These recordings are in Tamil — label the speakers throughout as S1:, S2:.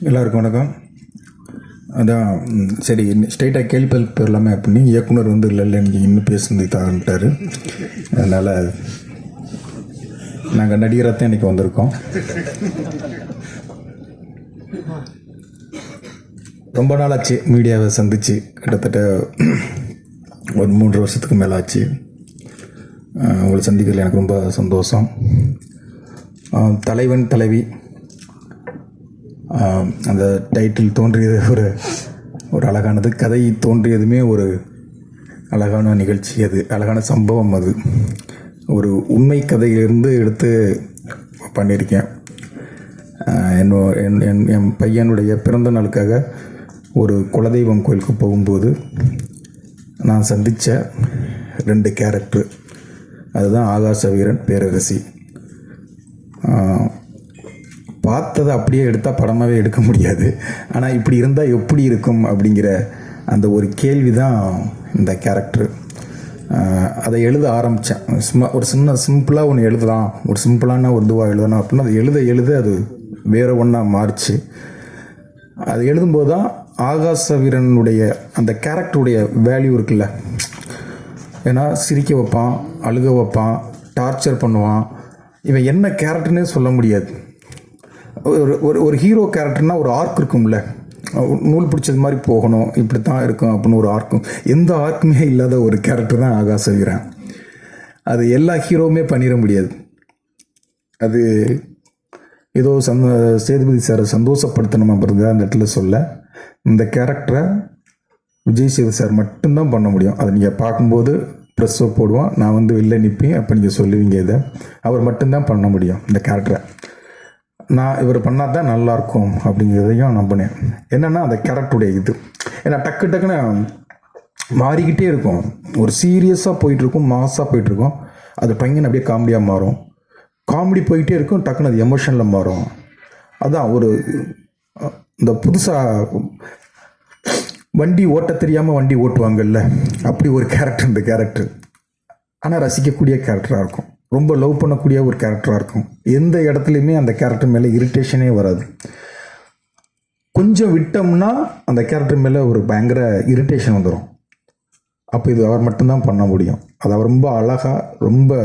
S1: எல்லாருக்கும் வணக்கம். அதான் சரி, ஸ்ட்ரைட்டாக கேள்வி போயிடலாமே அப்படின்னு இயக்குனர் வந்து இல்லை நீங்கள் இன்னும் பேசுனது தான்ட்டார். அதனால் நாங்கள் நடிகராக இன்றைக்கி வந்திருக்கோம். ரொம்ப நாள் ஆச்சு மீடியாவை சந்தித்து, கிட்டத்தட்ட ஒரு 3 வருஷத்துக்கு மேலே ஆச்சு. உங்களை சந்திக்கிறதுல எனக்கு ரொம்ப சந்தோஷம். தலைவன் தலைவி அந்த டைட்டில் தோன்றியது ஒரு அழகானது. கதை தோன்றியதுமே ஒரு அழகான நிகழ்ச்சி, அது அழகான சம்பவம். அது ஒரு உண்மை கதையிலிருந்து எடுத்து பண்ணியிருக்கேன். என் பையனுடைய பிறந்த நாளுக்காக ஒரு குலதெய்வம் கோயிலுக்கு போகும்போது நான் சந்தித்த 2 கேரக்டர், அதுதான் ஆகாச வீரன், பேரரசி. பார்த்ததை அப்படியே எடுத்தால் படமாகவே எடுக்க முடியாது. ஆனால் இப்படி இருந்தால் எப்படி இருக்கும் அப்படிங்கிற அந்த ஒரு கேள்வி தான் இந்த கேரக்டர். அதை எழுத ஆரம்பித்தேன். ஒரு சிம்பிளாக ஒன்று எழுதலாம், ஒரு சிம்பிளான ஒரு இதுவாக எழுதலாம் அப்படின்னா அதை எழுத அது வேறு ஒன்றா மாறிச்சு. அது எழுதும்போது தான் ஆகாச வீரனுடைய அந்த கேரக்டருடைய வேல்யூ இருக்குல்ல. ஏன்னா சிரிக்க வைப்பான், அழுக வைப்பான், டார்ச்சர் பண்ணுவான். இவன் என்ன கேரக்டர்னே சொல்ல முடியாது. ஒரு ஹீரோ கேரக்டர்னால் ஒரு ஆர்க் இருக்கும்ல, நூல் பிடிச்சது மாதிரி போகணும், இப்படி தான் இருக்கும் அப்படின்னு ஒரு ஆர்க்கும், எந்த ஆர்க்குமே இல்லாத ஒரு கேரக்டர் தான் ஆகாச வீரன். அது எல்லா ஹீரோவுமே பண்ணிட முடியாது. அது ஏதோ சேதுபதி சாரை சந்தோஷப்படுத்தணும் அப்படிங்க அந்த இடத்துல சொல்ல, இந்த கேரக்டரை விஜய் சேது சார் மட்டும்தான் பண்ண முடியும். அதை நீங்கள் பார்க்கும்போது ப்ரெஸ்ஸோ போடுவான், நான் வந்து வெளில நிற்பேன், அப்போ நீங்கள் சொல்லுவீங்க. இதை அவர் மட்டும்தான் பண்ண முடியும். இந்த கேரக்டரை நான் இவர் பண்ணால் தான் நல்லாயிருக்கும் அப்படிங்கிறதையும் நம்பினேன். என்னென்னா அந்த கேரக்டருடைய இது, ஏன்னா டக்குன்னு மாறிக்கிட்டே இருக்கும். ஒரு சீரியஸாக போயிட்டுருக்கும், மாஸாக போயிட்டுருக்கும், அது பையன் அப்படியே காமெடியாக மாறும். காமெடி போயிட்டே இருக்கும், டக்குன்னு அது எமோஷனில் மாறும். அதான் ஒரு இந்த புதுசாக வண்டி ஓட்ட தெரியாமல் வண்டி ஓட்டுவாங்கல்ல, அப்படி ஒரு கேரக்டர் இந்த கேரக்டர். ஆனால் ரசிக்கக்கூடிய கேரக்டராக இருக்கும், ரொம்ப லவ் பண்ணக்கூடிய ஒரு கேரக்டராக இருக்கும். எந்த இடத்துலையுமே அந்த கேரக்டர் மேலே இரிட்டேஷனே வராது. கொஞ்சம் விட்டோம்னா அந்த கேரக்டர் மேலே ஒரு பயங்கர இரிட்டேஷன் வந்துடும். அப்போ இது அவர் மட்டும்தான் பண்ண முடியும். அதை அவர் ரொம்ப அழகாக, ரொம்ப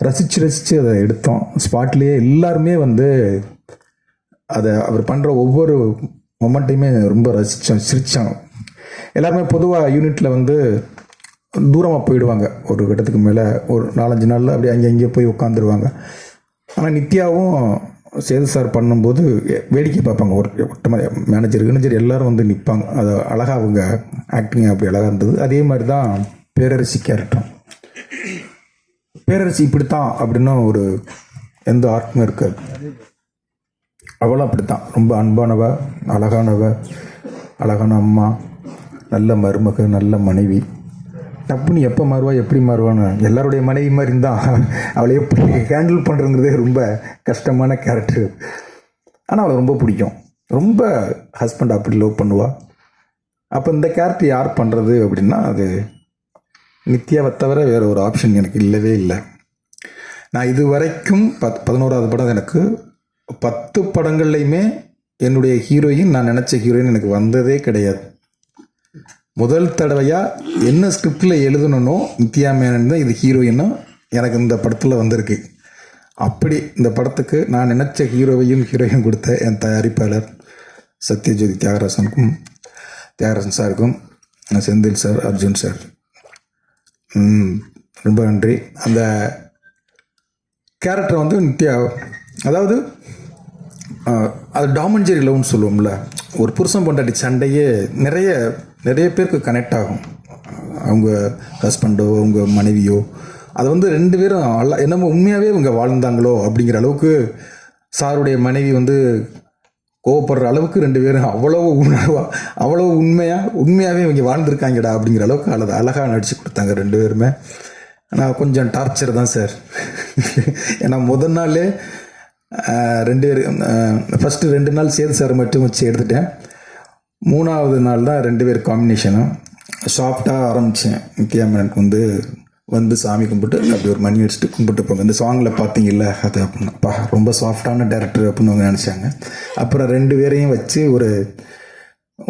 S1: ரசித்து அதை எடுத்தோம். ஸ்பாட்லேயே எல்லாருமே வந்து அதை அவர் பண்ணுற ஒவ்வொரு மொமெண்ட்டையுமே ரொம்ப சிரித்தோம். எல்லாருமே பொதுவாக யூனிட்டில் வந்து தூரமாக போயிடுவாங்க. ஒரு கட்டத்துக்கு மேலே ஒரு 4-5 நாளில் அப்படியே அங்கேயே போய் உட்காந்துருவாங்க. ஆனால் நித்யாவும் சேது சார் பண்ணும்போது வேடிக்கை பார்ப்பாங்க. ஒட்டமாக மேனேஜர் எல்லோரும் வந்து நிற்பாங்க. அது அழகாக அவங்க ஆக்டிங் அப்படி அழகாக இருந்தது. அதே மாதிரி தான் பேரரசி கேரக்டர். பேரரசி இப்படித்தான் அப்படின்னு ஒரு எந்த ஆர்க்குமே இருக்காது. அவளும் அப்படித்தான், ரொம்ப அன்பானவ, அழகான அம்மா, நல்ல மருமக, நல்ல மனைவி. டப்புன்னு எப்போ மாறுவா, எப்படி மாறுவான்னு எல்லாருடைய மனைவி மாதிரி இருந்தால் அவளை எப்படி ஹேண்டில் பண்ணுறதுங்கிறதே ரொம்ப கஷ்டமான கேரக்டர். ஆனால் அவளை ரொம்ப பிடிக்கும். ரொம்ப ஹஸ்பண்ட் அப்படி லவ் பண்ணுவாள். அப்போ இந்த கேரக்டர் யார் பண்ணுறது அப்படின்னா அது நித்யாவை தவிர வேறு ஒரு ஆப்ஷன் எனக்கு இல்லவே இல்லை. நான் இது வரைக்கும் 11வது படம், எனக்கு 10 படங்கள்லையுமே என்னுடைய ஹீரோயின், நான் நினச்ச ஹீரோயின் எனக்கு வந்ததே கிடையாது. முதல் தடவையாக என்ன ஸ்கிரிப்டில் எழுதணும் நித்யா மேனன் தான் இது ஹீரோயினும் எனக்கு இந்த படத்தில் வந்திருக்கு. அப்படி இந்த படத்துக்கு நான் நினச்ச ஹீரோயின் கொடுத்த என் தயாரிப்பாளர் சத்யஜோதி தியாகராசன் சாருக்கும், செந்தில் சார், அர்ஜுன் சார், ரொம்ப நன்றி. அந்த கேரக்டர் வந்து நித்யா, அதாவது அது டாமன்ஜெரி லவ்னு சொல்லுவோம்ல, ஒரு புருஷன் பொண்டாட்டி சண்டையே நிறைய பேருக்கு கனெக்ட் ஆகும். அவங்க ஹஸ்பண்டோ அவங்க மனைவியோ அதை வந்து 2 பேரும் என்னமோ உண்மையாகவே இவங்க வாழ்ந்தாங்களோ அப்படிங்கிற அளவுக்கு சாருடைய மனைவி வந்து கோவப்படுற அளவுக்கு 2 பேரும் அவ்வளோ உண்மையாகவே இவங்க வாழ்ந்துருக்காங்கடா அப்படிங்கிற அளவுக்கு அழகாக நடித்து கொடுத்தாங்க 2 பேருமே. ஆனால் கொஞ்சம் டார்ச்சர் தான் சார். ஏன்னா முதல் நாளே 2 பேர், ஃபஸ்ட்டு 2 நாள் சேது சார் மட்டும் வச்சு எடுத்துட்டேன். 3வது நாள் தான் 2 பேர் காம்பினேஷனும் சாஃப்டாக ஆரம்பித்தேன். நித்யா மேனனுக்கு வந்து வந்து சாமி கும்பிட்டு அப்படி ஒரு மணி அடிச்சுட்டு கும்பிட்டு போங்க. இந்த சாங்கில் பார்த்தீங்கல்ல அது அப்படின்னா ரொம்ப சாஃப்டான டேரக்டர் அப்படின்னு அவங்க நினச்சாங்க. அப்புறம் 2 பேரையும் வச்சு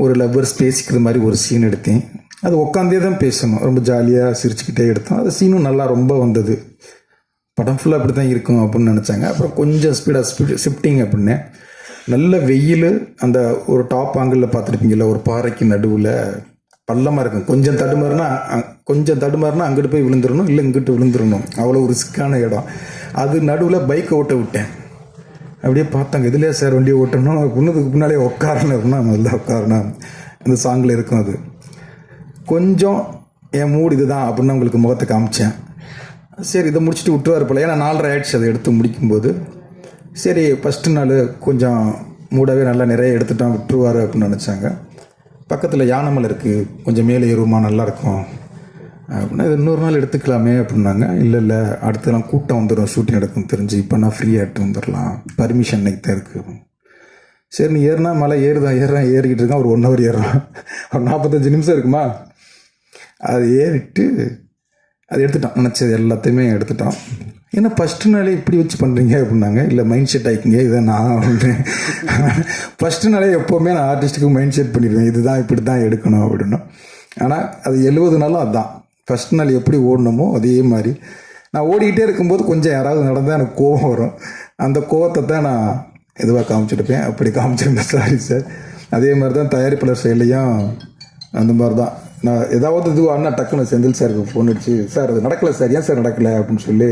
S1: ஒரு லவ்வர்ஸ் பேசிக்கிற மாதிரி ஒரு சீன் எடுத்தேன். அது உட்காந்தே தான் பேசணும், ரொம்ப ஜாலியாக சிரிச்சுக்கிட்டே எடுத்தோம். அது சீனும் நல்லா ரொம்ப வந்தது. படம் ஃபுல்லாக அப்படி தான் இருக்கும் அப்படின்னு நினச்சாங்க. அப்புறம் கொஞ்சம் ஷிஃப்டிங் அப்படின்னே நல்ல வெயில், அந்த ஒரு டாப் ஆங்கிளில் பார்த்துருப்பீங்கல்ல, ஒரு பாறைக்கு நடுவில் பள்ளமாக இருக்கும். கொஞ்சம் தடுமாறுனா அங்கிட்டு போய் விழுந்துடணும், இல்லை இங்கிட்டு விழுந்துடணும். அவ்வளோ ஒரு ரிஸ்க்கான இடம். அது நடுவில் பைக்கை ஓட்ட விட்டேன். அப்படியே பார்த்தாங்க, இதுலேயே சார் வண்டியை ஓட்டணும், பொண்ணுக்கு முன்னாலே உட்காரணும் அப்படின்னா முதல்ல உட்காரணும். அந்த சாங்கில் இருக்கும். அது கொஞ்சம் என் மூடு இதுதான் அப்படின்னு உங்களுக்கு முகத்தை காமிச்சேன். சரி இதை முடிச்சுட்டு விட்டுருவார் போல, ஏன்னா 4:30 ஆயிடுச்சு அதை எடுத்து முடிக்கும்போது. சரி ஃபஸ்ட்டு நாள் கொஞ்சம் மூடாவே நல்லா நிறைய எடுத்துட்டோம், விட்டுருவார் அப்படின்னு நினச்சாங்க. பக்கத்தில் யானைமலை இருக்குது, கொஞ்சம் மேலே ஏறுமா நல்லாயிருக்கும் அப்படின்னா, இது இன்னொரு நாள் எடுத்துக்கலாமே அப்படின்னாங்க. இல்லை அடுத்த நாள் கூட்டம் வந்துடும், ஷூட்டிங் எடுக்கும் தெரிஞ்சு, இப்போ நான் ஃப்ரீயாகிட்டு வந்துடலாம், பர்மிஷன் இன்னைக்கு தான் இருக்குது. சரி நீ ஏறினா மலை ஏறிக்கிட்டு இருக்கான். ஒரு 1 ஹவர் ஏறுறான், ஒரு 45 நிமிஷம் இருக்குமா. அது ஏறிட்டு அது எடுத்துட்டான், நினச்சது எல்லாத்தையுமே எடுத்துட்டான். ஏன்னா ஃபஸ்ட்டு நாளே இப்படி வச்சு பண்ணுறீங்க அப்படின்னாங்க. இல்லை மைண்ட் செட் ஆகிக்கிங்க, இதை நான் பண்ணுறேன். ஃபஸ்ட்டு நாளே எப்போவுமே நான் ஆர்டிஸ்ட்டுக்கு மைண்ட் செட் பண்ணிடுவேன், இதுதான் இப்படி தான் எடுக்கணும் அப்படின்னு. ஆனால் அது 70 நாளும் அதுதான். ஃபஸ்ட் நாள் எப்படி ஓடணுமோ அதே மாதிரி நான் ஓடிக்கிட்டே இருக்கும்போது கொஞ்சம் யாராவது நடந்தால் எனக்கு கோபம் வரும். அந்த கோபத்தை தான் நான் எதுவாக காமிச்சிருப்பேன். அப்படி காமிச்சிருந்தேன், சாரி சார். அதே மாதிரி தான் தயாரிப்பாளர் சைட்லேயும் அந்த மாதிரி தான். நான் ஏதாவது இதுவானா டக்குன்னு செந்தில் சாருக்கு ஃபோன் அடிச்சு, சார் அது நடக்கலை சார், ஏன் சார் நடக்கலை அப்படின்னு சொல்லி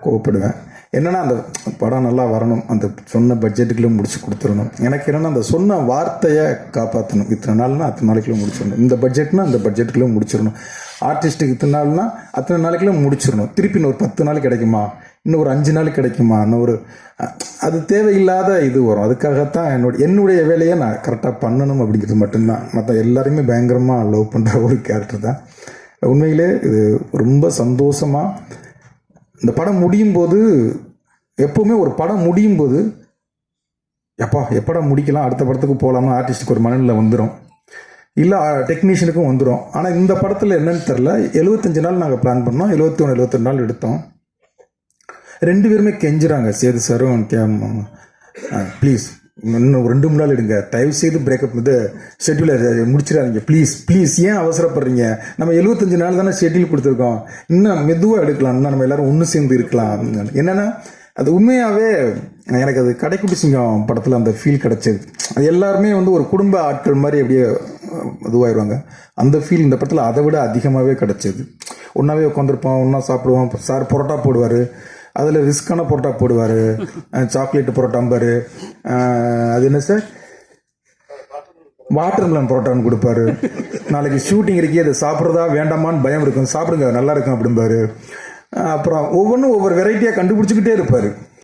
S1: கோவப்படுவேன். என்னென்னா அந்த படம் நல்லா வரணும், அந்த சொன்ன பட்ஜெட்டுக்குள்ளே முடிச்சு கொடுத்துடணும். எனக்கு என்னென்னா அந்த சொன்ன வார்த்தையை காப்பாற்றணும். இத்தனை நாள்னா அத்தனை நாளைக்குள்ளே முடிச்சிடணும், இந்த பட்ஜெட்னா அந்த பட்ஜெட்டுக்குள்ளே முடிச்சிடணும், ஆர்டிஸ்ட்டுக்கு இத்தனை நாள்னா அத்தனை நாளைக்குள்ளே முடிச்சிடணும். திருப்பி இன்னொரு 10 நாள் கிடைக்குமா, இன்னும் ஒரு 5 நாள் கிடைக்குமா, இன்னும் அது தேவையில்லாத இது வரும். அதுக்காகத்தான் என்னுடைய வேலையை நான் கரெக்டாக பண்ணணும் அப்படிங்கிறது மட்டும்தான். மற்ற எல்லாருமே பயங்கரமாக லவ் பண்ணுற ஒரு கேரக்டர் தான். உண்மையிலே இது ரொம்ப சந்தோஷமாக இந்த படம் முடியும் போது, எப்போவுமே ஒரு படம் முடியும் போது எப்படா முடிக்கலாம், அடுத்த படத்துக்கு போகலாமா ஆர்டிஸ்ட்டுக்கு ஒரு மனநிலை வந்துடும், இல்லை டெக்னீஷியனுக்கும் வந்துடும். ஆனால் இந்த படத்தில் என்னன்னு தெரில, 75 நாள் நாங்கள் பிளான் பண்ணோம், 71 72 நாள் எடுத்தோம். 2 பேருமே கெஞ்சுறாங்க, சேது சாரும் ப்ளீஸ் இன்னும் 2 நாள் எடுங்க, தயவு செய்து பிரேக்கப் வந்து ஷெட்யூலை முடிச்சிடாதீங்க ப்ளீஸ், ஏன் அவசரப்படுறீங்க, நம்ம 75 நாள் தானே ஷெட்யூல் கொடுத்துருக்கோம், இன்னும் மெதுவாக எடுக்கலாம், இன்னும் நம்ம எல்லாரும் ஒன்று சேர்ந்து இருக்கலாம். என்னென்னா அது உண்மையாகவே எனக்கு அது கடைக்குட்டி சிங்கம் படத்தில் அந்த ஃபீல் கிடச்சிது. அது எல்லாருமே வந்து ஒரு குடும்ப ஆட்கள் மாதிரி அப்படியே இதுவாகிடுவாங்க. அந்த ஃபீல் இந்த படத்தில் அதை விட அதிகமாகவே கிடச்சிது. ஒன்றாவே உட்காந்துருப்போம், ஒன்றா சாப்பிடுவோம். சார் பரோட்டா போடுவார், அதில் ரிஸ்க்கான பரோட்டா போடுவார், சாக்லேட்டு பரோட்டாம்பார், அது என்ன சார் வாட்டர்மெலன் பரோட்டான்னு கொடுப்பாரு. நாளைக்கு ஷூட்டிங் இருக்கே, அதை சாப்பிட்றதா வேண்டாமான்னு பயம் இருக்கும், சாப்பிடுங்க நல்லா இருக்கும் அப்படிம்பாரு. அப்புறம் ஒவ்வொன்றும் ஒவ்வொரு வெரைட்டியாக கண்டுபிடிச்சிக்கிட்டே இருப்பார்.